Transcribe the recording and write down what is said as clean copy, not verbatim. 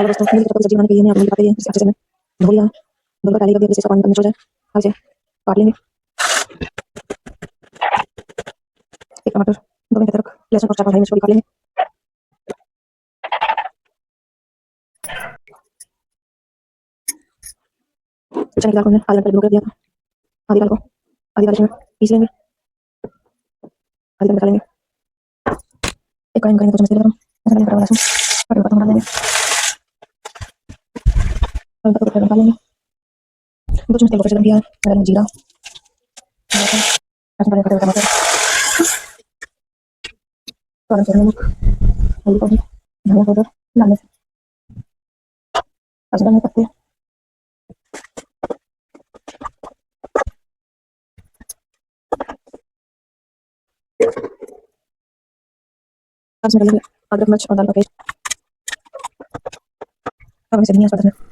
Hello दोस्तों, मूली की सब्जी बनाने के लिए मैं आप मूली काट लिए अच्छे से मैं धो लिया। धोकर पहले कर दिया जिससे पानी निचड़ जाए। अब इसे काट लेंगे। एक टमाटर, 2 इंच अदरक, लहसुन और 4-5 हरी मिर्च को भी काट लेंगे। चने की दाल को हमने आधे घंटे भिगो कर दिया था। आधी दाल को पीस लेंगे। आधी दाल निकाल लेंगे। एक कढ़ाई में करेंगे 2 चम्मच तेल गरम। ऐसा करेंगे कटा हुआ लहसुन कटे हुए पत्तों को डाल देंगे। और पत्तों को निकाल लेंगे। 2 चम्मच तेल को फिर से गरम किया है। डालेंगे जीरा, ऐसा करेंगे कटे हुए टमाटर, स्वाद अनुसार नमक, हल्दी पाउडर, धनिया पाउडर, लाल मिर्च, ऐसा डालेंगे पत्ते, अब इसमें डालेंगे अदरक मिर्च और दाल का पेस्ट। अब हम इसे धीमी आंच पर रखना।